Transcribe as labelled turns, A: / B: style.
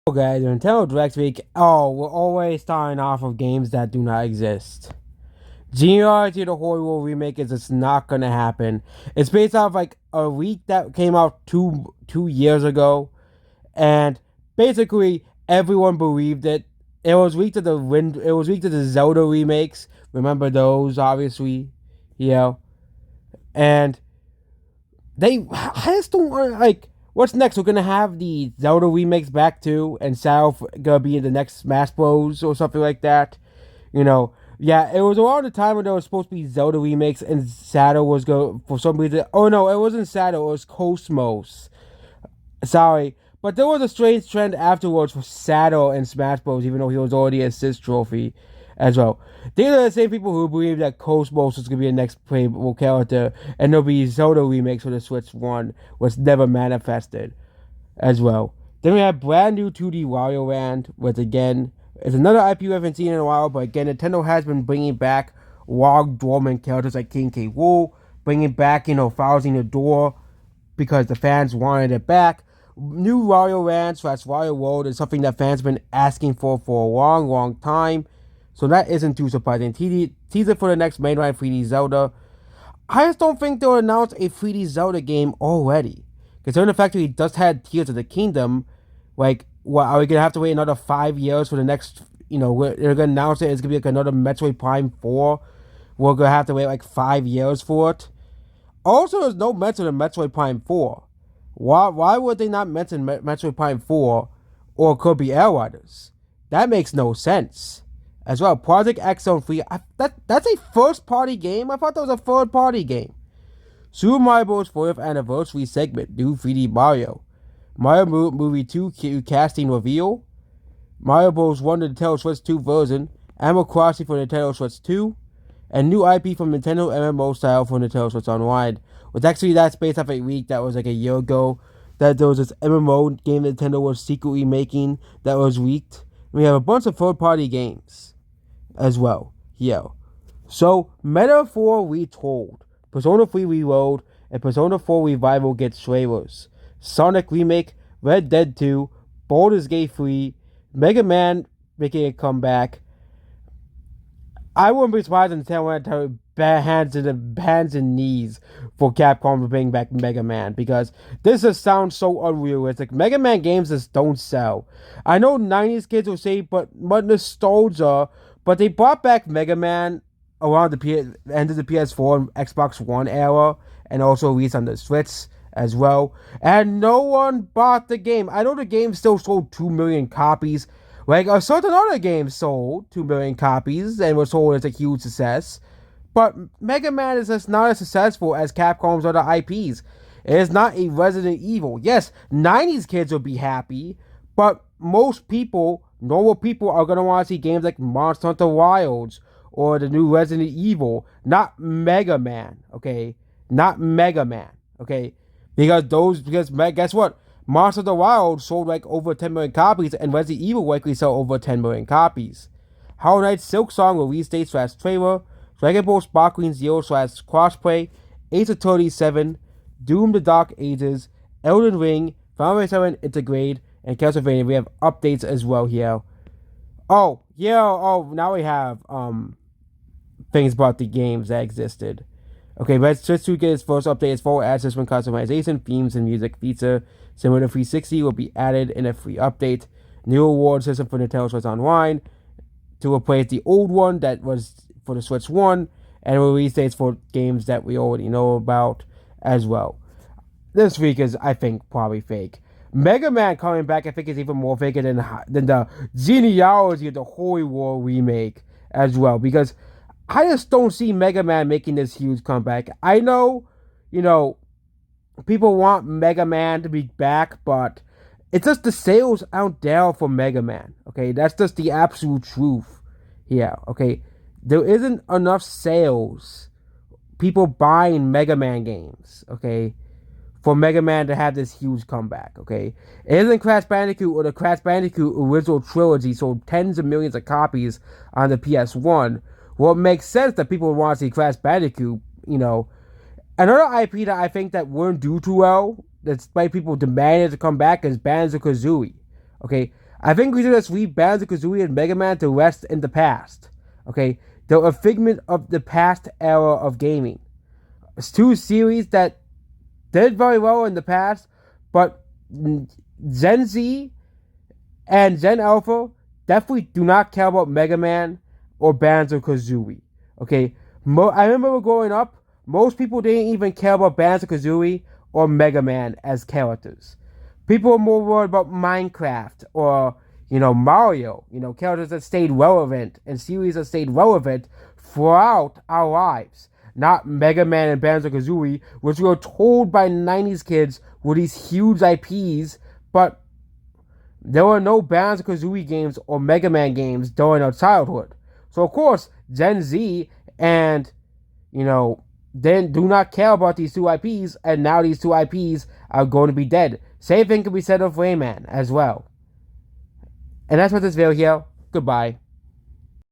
A: Okay, the Nintendo Direct Week. Oh, we're always starting off with games that do not exist. Genealogy of the Holy War remake is just not gonna happen. It's based off like a week that came out two years ago, and basically everyone believed it. It was leaked to the wind. It was leaked to the Zelda remakes. Remember those, obviously, you know. And I just don't want like. What's next? We're gonna have the Zelda remakes back too, and South gonna be in the next Smash Bros or something like that. You know, yeah, it was around the time when there was supposed to be Zelda remakes, and Sato was go for some reason. Oh no, it wasn't Sato. It was Cosmos. Sorry, but there was a strange trend afterwards for Sato and Smash Bros. Even though he was already a assist trophy as well. These are the same people who believe that Cosmos is gonna be the next playable character, and there'll be Zelda remakes for the Switch One, which never manifested as well. Then we have brand new 2D Wario Land, which again is another IP we haven't seen in a while, but again, Nintendo has been bringing back long dormant characters like King K. Rool, bringing back, Thousand the Door because the fans wanted it back. New Wario Land / Wario World is something that fans have been asking for a long, long time, so that isn't too surprising. Teaser for the next mainline 3D Zelda. I just don't think they'll announce a 3D Zelda game already. Considering the fact that we just had Tears of the Kingdom, like, what, are we gonna have to wait another 5 years for the next? They're gonna announce it. It's gonna be like another Metroid Prime 4. We're gonna have to wait like 5 years for it. Also, there's no mention of Metroid Prime 4. Why would they not mention Metroid Prime 4 or Kirby Air Riders? That makes no sense. As well, Project X Zone 3, that's a first party game? I thought that was a third party game. Super Mario Bros. 4th Anniversary segment, new 3D Mario. Mario Movie 2 casting reveal. Mario Bros. 1 Nintendo Switch 2 version. Animal Crossing for Nintendo Switch 2. And new IP from Nintendo MMO style for Nintendo Switch Online. Which actually, that's based off a week that was like a year ago. That there was this MMO game Nintendo was secretly making that was leaked. We have a bunch of third party games as well. Yeah. So, Metaphor Retold, Persona 3 Reload, and Persona 4 Revival gets trailers. Sonic Remake, Red Dead 2, Baldur's Gate 3, Mega Man making a comeback. I wouldn't be surprised if Nintendo went to hands and knees for Capcom to bring back Mega Man, because this just sounds so unrealistic. Mega Man games just don't sell. I know 90s kids will say, but nostalgia, but they brought back Mega Man around the end of the PS4 and Xbox One era, and also released on the Switch as well. And no one bought the game. I know the game still sold 2 million copies. Like a certain other game sold 2 million copies and was sold as a huge success. But Mega Man is just not as successful as Capcom's other IPs. It is not a Resident Evil. Yes, 90s kids will be happy, but most people, normal people, are going to want to see games like Monster Hunter Wilds or the new Resident Evil, not Mega Man, okay? Not Mega Man, okay? Because guess what? Monster Hunter Wild sold like over 10 million copies, and Resident Evil likely sell over 10 million copies. Hollow Knight Silk Song release date / trailer, Dragon Ball Sparkling Zero / crossplay, Ace Attorney 7, Doom the Dark Ages, Elden Ring, Final Fantasy 7 Integrate, and Castlevania. We have updates as well here. Oh, yeah, now we have things about the games that existed. Okay, but just to get its first update, its full ad system customization, themes, and music feature similar to 360 will be added in a free update. New award system for Nintendo Switch Online to replace the old one that was for the Switch 1, and release dates for games that we already know about as well. This week is, I think, probably fake. Mega Man coming back, I think, is even more fake than the Genealogy of the Holy War remake as well, because I just don't see Mega Man making this huge comeback. I know, people want Mega Man to be back, but it's just the sales aren't there for Mega Man. Okay, that's just the absolute truth. Yeah, okay. There isn't enough sales, people buying Mega Man games, okay, for Mega Man to have this huge comeback, okay? It isn't Crash Bandicoot or the Crash Bandicoot original trilogy sold tens of millions of copies on the PS1. Well, it makes sense that people would want to see Crash Bandicoot, Another IP that I think that wouldn't do too well, despite people demanding to come back, is Banjo-Kazooie. Okay, I think we should just leave Banjo-Kazooie and Mega Man to rest in the past. Okay? They're a figment of the past era of gaming. It's two series that did very well in the past, but Gen Z and Gen Alpha definitely do not care about Mega Man or Banjo-Kazooie. Okay? I remember growing up, most people didn't even care about Banjo-Kazooie or Mega Man as characters. People were more worried about Minecraft or, Mario, characters that stayed relevant and series that stayed relevant throughout our lives. Not Mega Man and Banjo-Kazooie, which we were told by 90s kids were these huge IPs, but there were no Banjo-Kazooie games or Mega Man games during our childhood. So, of course, Gen Z and, then do not care about these two IPs, and now these two IPs are going to be dead. Same thing can be said of Rayman as well. And that's what this video here. Goodbye.